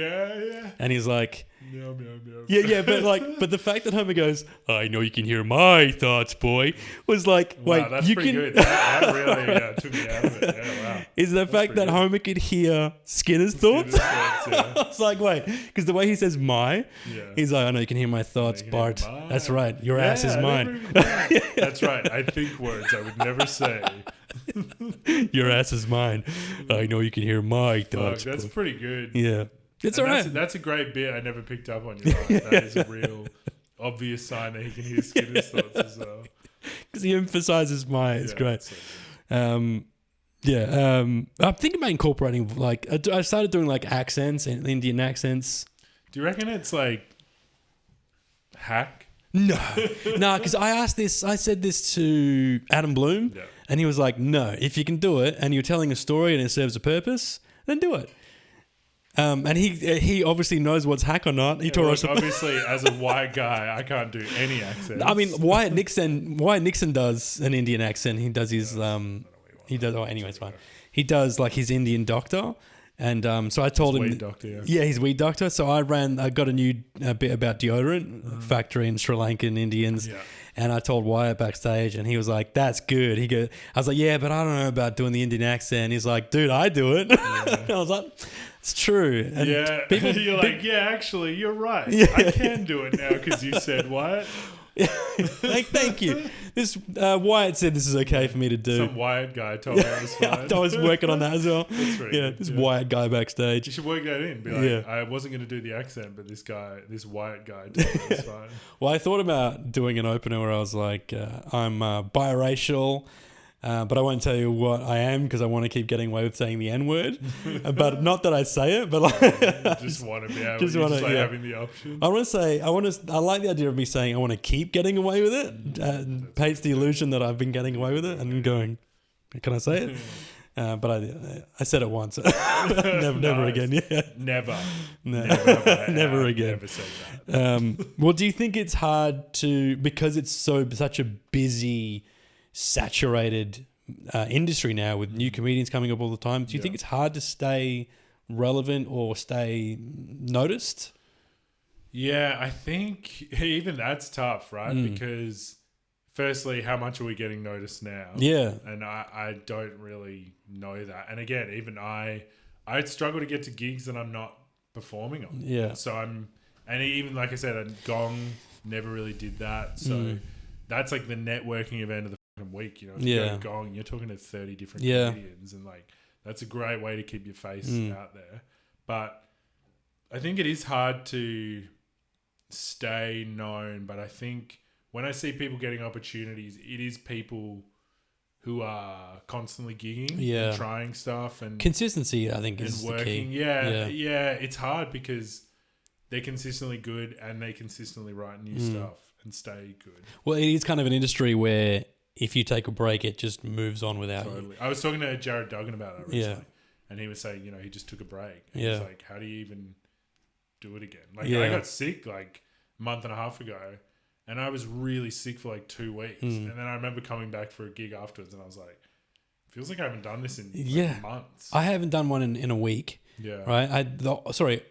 and he's like, meow, meow, meow. yeah, but the fact that Homer goes, I know you can hear my thoughts, boy, was like, wait, that's you pretty can. good. That really took me out of it. Yeah, wow. Is the fact that Homer could hear Skinner's thoughts? I was like, wait, because the way he says "my," he's like, I know you can hear my thoughts, Bart. That's right, your ass is mine. That's right. I think words I would never say. Your ass is mine. I know you can hear my thoughts. That's pretty good. Yeah. It's all right. That's a great bit I never picked up on. You're right. That is a real obvious sign that he can hear Skinner's thoughts as well. Because he emphasizes my. It's great. So I'm thinking about incorporating, like, I started doing like accents and Indian accents. do you reckon it's like hack? No, because I said this to Adam Bloom, and he was like, no, if you can do it and you're telling a story and it serves a purpose, then do it. And he obviously knows what's hack or not. He told us obviously, as a white guy, I can't do any accents. I mean, Wyatt Nixon does an Indian accent. He does his he does. Oh, anyway, it's fine. He does like his Indian doctor. And so I told him, weed doctor, he's weed doctor. So I got a new bit about deodorant factory in Sri Lankan Indians, and I told Wyatt backstage, and he was like, "That's good." I was like, "Yeah, but I don't know about doing the Indian accent." He's like, "Dude, I do it." And I was like, "It's true." And you're like, "Yeah, actually, you're right. I can do it now because you said what." Thank you. This Wyatt said this is okay for me to do. Some Wyatt guy told me it was fine. I was working on that as well. That's right. This Wyatt guy backstage. You should work that in. Be like, I wasn't going to do the accent, but this Wyatt guy told me it was fine. Well, I thought about doing an opener where I was like, I'm biracial. But I won't tell you what I am because I want to keep getting away with saying the N-word. But not that I say it, but like just want to be able having the option. I like the idea of me saying I want to keep getting away with it. Paints the illusion that I've been getting away with it and going, Can I say it? But I said it once. Never again. Yeah. Never. No. Never, Never again. Never said that. Well, do you think it's hard to, because it's such a busy, saturated industry now with new comedians coming up all the time, do you think it's hard to stay relevant or stay noticed? Yeah, I think even that's tough, right? Because firstly, how much are we getting noticed now? Yeah. And I don't really know that. And again, even I'd struggle to get to gigs that I'm not performing on. Yeah. So and even like I said, Gong never really did that. So that's like the networking event of the fucking week, you know. If you go to Gong, you're talking to 30 different comedians, and like that's a great way to keep your face out there. But I think it is hard to stay known, but I think when I see people getting opportunities, it is people who are constantly gigging and trying stuff and consistency, I think, is working. the key. Yeah, it's hard because they're consistently good and they consistently write new stuff and stay good. Well, it is kind of an industry where if you take a break, it just moves on without you. I was talking to Jared Duggan about that recently, and he was saying, you know, he just took a break. And he's like, how do you even do it again? Like, I got sick like a month and a half ago, and I was really sick for like 2 weeks. And then I remember coming back for a gig afterwards, and I was like, feels like I haven't done this in like months. I haven't done one in a week. Yeah. Right.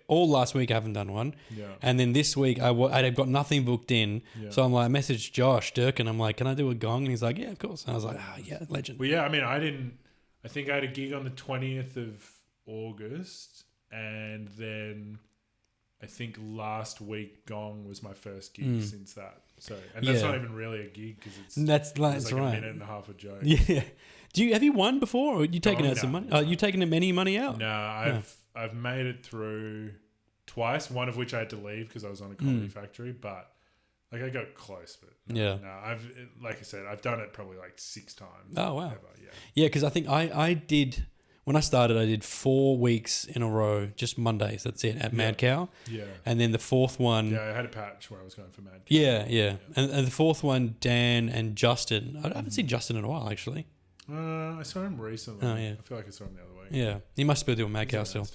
All last week I haven't done one. Yeah. And then this week I've got nothing booked in. Yeah. So I'm like, I messaged Josh Durkin. I'm like, can I do a Gong? And he's like, yeah, of course. And I was like, yeah, legend. Well, yeah. I mean, I think I had a gig on the 20th of August, and then I think last week Gong was my first gig since that. So, and that's not even really a gig because it's like a minute and a half a joke. Yeah. Have you won before, or are you taking out some money? No. You taking any money out? No, I've made it through twice. One of which I had to leave because I was on a Comedy Factory, but like I got close. But no, like I said, I've done it probably like 6 times. Oh wow. Ever, yeah, because I think I did. When I started, I did 4 weeks in a row, just Mondays. That's it at Mad Cow. Yeah. And then the fourth one. Yeah, I had a patch where I was going for Mad Cow. Yeah. And the fourth one, Dan and Justin. I haven't seen Justin in a while, actually. I saw him recently. Oh, yeah. I feel like I saw him the other week. Yeah. He must be doing Mad Cow still.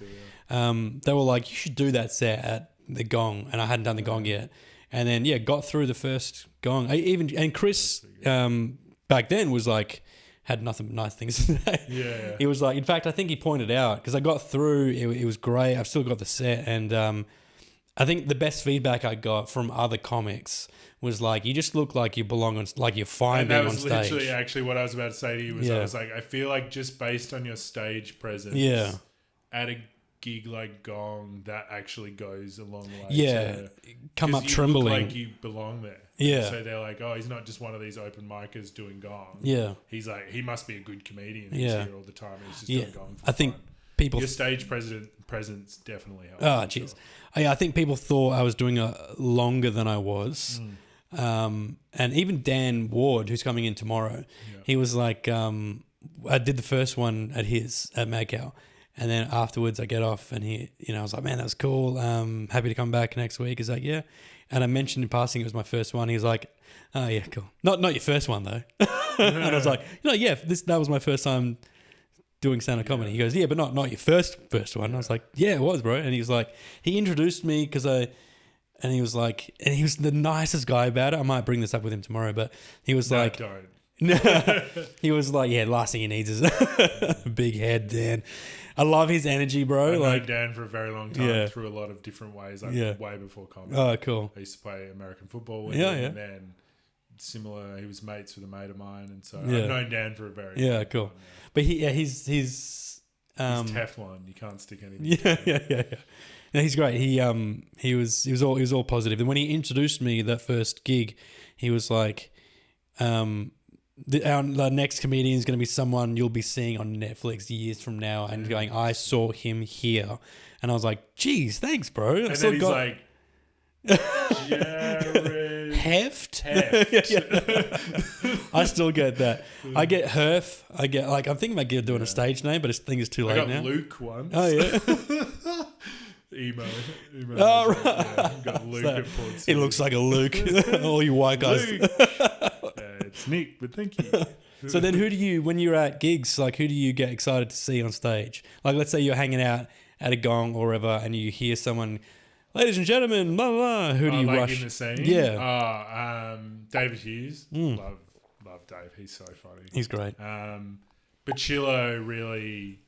Yeah. They were like, you should do that set at the Gong. And I hadn't done the Gong yet. And then, got through the first Gong. And Chris back then was like, had nothing nice things to say. Yeah. He was like, in fact, I think he pointed out, because I got through, it was great. I've still got the set. And I think the best feedback I got from other comics was like, you just look like you belong on, like you're fine being on stage. That was literally actually what I was about to say to you. I was like, I feel like just based on your stage presence, at a gig like Gong, that actually goes a long way. Yeah, come up trembling. Look like you belong there. Yeah. So they're like, oh, he's not just one of these open micers doing Gong. Yeah. He's like, he must be a good comedian. He's here all the time. He's just doing Gong for I think fun. People... Your stage presence definitely helps. Oh, jeez. Sure. I think people thought I was doing it longer than I was. And even Dan Ward, who's coming in tomorrow, he was like, I did the first one at Mad Cow. And then afterwards I get off and I was like, man, that was cool. Happy to come back next week. He's like, yeah. And I mentioned in passing it was my first one. He was like, oh yeah, cool. Not your first one though. And I was like, that was my first time doing stand-up comedy. He goes, yeah, but not your first one. I was like, yeah, it was, bro. And he was like, he introduced me and he was the nicest guy about it. I might bring this up with him tomorrow, but he was like, don't. He was like, yeah, last thing he needs is a big head, Dan. I love his energy, bro. I know Dan for a very long time through a lot of different ways, way before comedy. Oh, cool. I used to play American football with him, and then similar, he was mates with a mate of mine, and so I've known Dan for a very long cool. time. But he's Teflon. You can't stick anything. Yeah. No, he's great. He was all positive. And when he introduced me that first gig, he was like, our next comedian is going to be someone you'll be seeing on Netflix years from now, and going, I saw him here, and I was like, geez, thanks, bro. And then he's like, Jared Heft. I still get that. I get Herf. I get I'm thinking about doing a stage name, but I think it's too late now. I got Luke once. Oh yeah. Emo. Oh right. Yeah, got Luke at Port City. It looks like a Luke. All you white guys. Luke. It's Nick, but thank you. So then who do you, when you're at gigs, like who do you get excited to see on stage? Like let's say you're hanging out at a gong or wherever and you hear someone, ladies and gentlemen, blah, blah, blah. Who do you like rush? in the scene? Yeah. David Hughes. Love Dave. He's so funny. He's great. Bacillo really,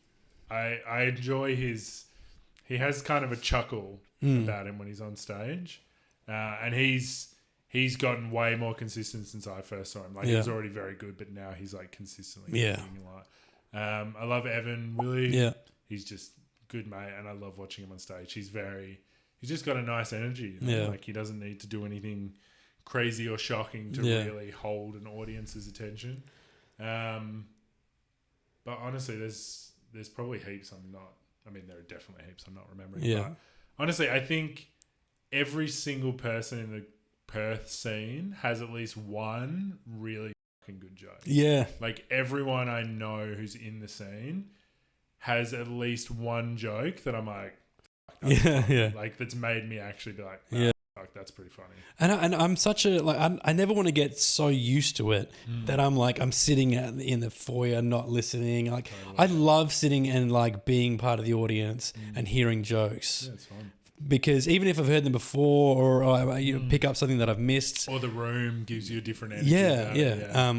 I enjoy he has kind of a chuckle about him when he's on stage. And he's gotten way more consistent since I first saw him. Like he was already very good, but now he's like consistently getting a lot. I love Evan Willie. Yeah. He's just good mate, and I love watching him on stage. He's just got a nice energy. Like he doesn't need to do anything crazy or shocking to really hold an audience's attention. But honestly, there's probably heaps there are definitely heaps I'm not remembering. Yeah. But honestly, I think every single person in the Perth scene has at least one really fucking good joke. Yeah. Like everyone I know who's in the scene has at least one joke that I'm like, fuck, that's funny. Like that's made me actually be like, fuck, that's pretty funny. And I'm such a, like, I never want to get so used to it that I'm sitting in the foyer not listening. Like I love sitting and like being part of the audience and hearing jokes. Yeah, it's fun. Because even if I've heard them before or I pick up something that I've missed. Or the room gives you a different energy. Yeah.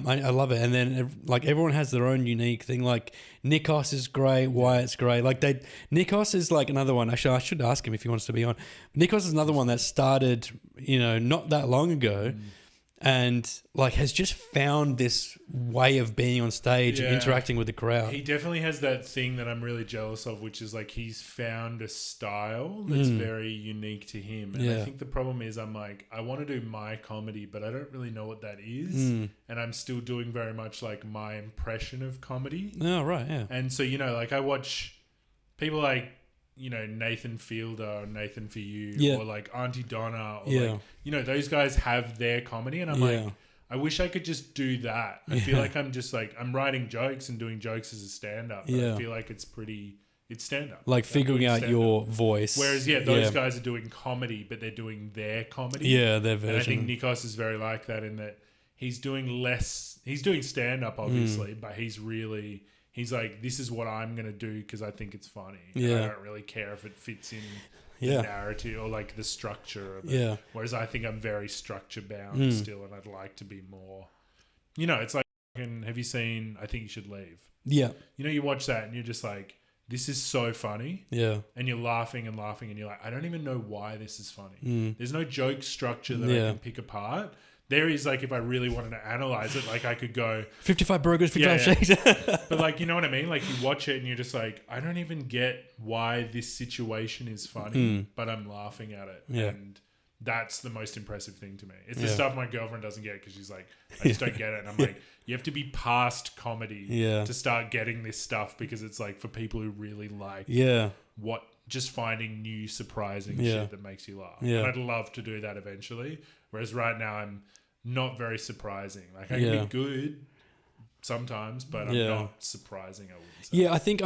I love it. And then like everyone has their own unique thing. Like Nikos is great. Wyatt's great. Like Nikos is like another one. Actually, I should ask him if he wants to be on. Nikos is another one that started, not that long ago. And like has just found this way of being on stage and interacting with the crowd. He definitely has that thing that I'm really jealous of, which is like he's found a style that's very unique to him. And I think the problem is I'm like, I want to do my comedy, but I don't really know what that is. And I'm still doing very much like my impression of comedy. Oh, right, yeah. And so, like I watch people like, Nathan Fielder or Nathan For You or like Auntie Donna or like, those guys have their comedy and I'm like, I wish I could just do that. I feel like I'm just like, I'm writing jokes and doing jokes as a stand-up. But I feel like it's stand-up. Like figuring out your voice. Whereas, those guys are doing comedy, but they're doing their comedy. Yeah, their version. And I think Nikos is very like that in that he's doing stand-up obviously, but he's like, this is what I'm going to do because I think it's funny. Yeah. I don't really care if it fits in the narrative or like the structure of it. Yeah. Whereas I think I'm very structure bound still and I'd like to be more, it's like, have you seen I Think You Should Leave? Yeah. You watch that and you're just like, this is so funny. Yeah. And you're laughing and laughing and you're like, I don't even know why this is funny. There's no joke structure that I can pick apart. There is like, if I really wanted to analyze it, like I could go 55 burgers, 55 shakes. But like, you know what I mean? Like you watch it and you're just like, I don't even get why this situation is funny, but I'm laughing at it. Yeah. And that's the most impressive thing to me. It's the stuff my girlfriend doesn't get because she's like, I just don't get it. And I'm like, you have to be past comedy to start getting this stuff because it's like for people who really like just finding new surprising shit that makes you laugh. And I'd love to do that eventually. Whereas right now I'm not very surprising. Like I can be good sometimes, but I'm not surprising, I wouldn't say. Yeah, I think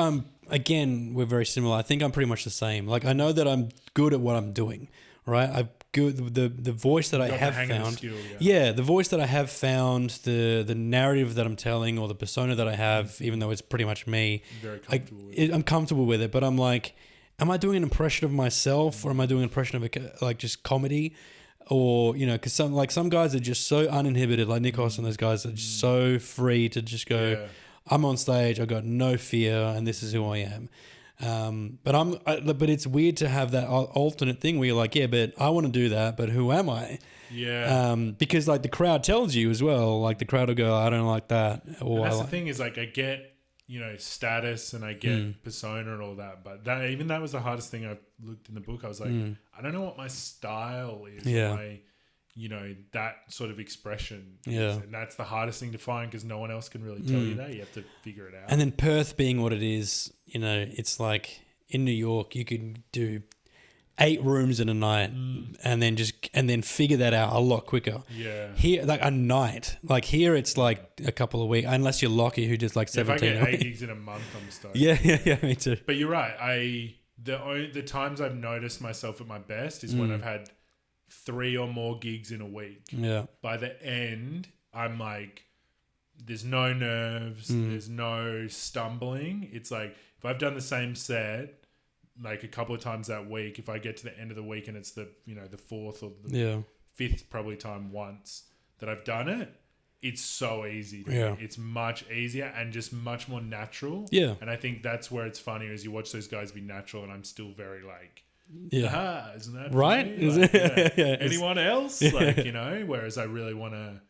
again, we're very similar. I think I'm pretty much the same. Like I know that I'm good at what I'm doing, right? I'm good, the voice that I have found. The voice that I have found, the narrative that I'm telling or the persona that I have, even though it's pretty much me. Very comfortable with it. I'm comfortable with it, but I'm like, am I doing an impression of myself or am I doing an impression of like just comedy? Or, because some guys are just so uninhibited, like Nikos and those guys are just so free to just go, I'm on stage, I've got no fear, and this is who I am. But it's weird to have that alternate thing where you're like, but I want to do that, but who am I? Yeah. Because like the crowd tells you as well, like the crowd will go, I don't like that. Or and that's the thing is like I get, status and I get persona and all that. But that was the hardest thing I looked in the book. I was like, I don't know what my style is. Yeah. My, that sort of expression. Yeah. Is. And that's the hardest thing to find because no one else can really tell you that. You have to figure it out. And then Perth being what it is, it's like in New York, you could do 8 rooms in a night and then figure that out a lot quicker. Yeah. Here, like a night. Like here, it's like a couple of weeks, unless you're Lockie who does like 17. If I get 8 gigs in a month, I'm stoked. Yeah, me too. But you're right. The times I've noticed myself at my best is when I've had 3 or more gigs in a week. Yeah. By the end, I'm like there's no nerves, there's no stumbling. It's like if I've done the same set like a couple of times that week, if I get to the end of the week and it's the the fourth or the fifth probably time once that I've done it, it's so easy. It's much easier and just much more natural. Yeah. And I think that's where it's funny is you watch those guys be natural and I'm still very like, isn't that right? Like, anyone else? Like, whereas I really want to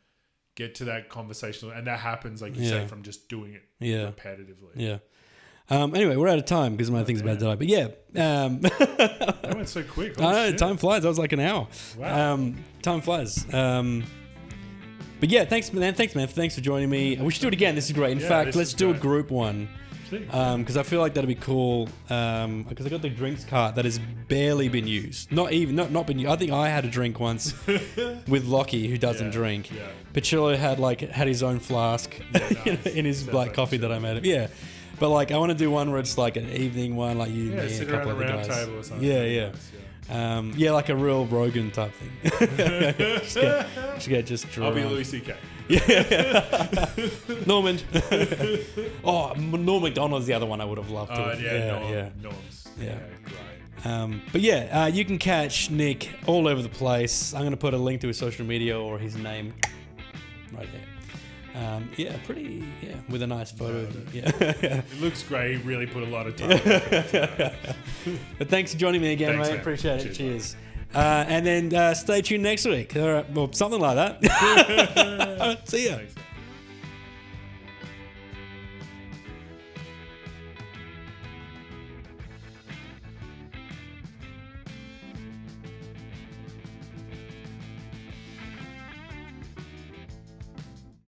get to that conversation, and that happens, like you say, from just doing it repetitively. Yeah. Anyway, we're out of time because my thing's about to die. But that went so quick. I know, time flies. That was like an hour. Wow. Time flies. But yeah, thanks, man. Thanks for joining me. We should do it again. This is great. In fact, let's do a group one. Because I feel like that'd be cool. Because I got the drinks cart that has barely been used. Not been used. I think I had a drink once with Lockie, who doesn't drink. Yeah. Pachillo had his own flask in his black coffee that I made him. Yeah. But like, I want to do one where it's like an evening one, like you, me, and a couple of the guys. Table or something. Yeah, like a real Rogan type thing. Should get just drunk. I'll be Louis C.K. Yeah. Norman. Norm MacDonald's the other one I would have loved to. Norm's. Yeah, great. But you can catch Nick all over the place. I'm going to put a link to his social media or his name right there. With a nice photo. It looks great. He really put a lot of time into it. But thanks for joining me again, mate. Appreciate it. Cheers. And then stay tuned next week. All right, well, something like that. See ya. Thanks.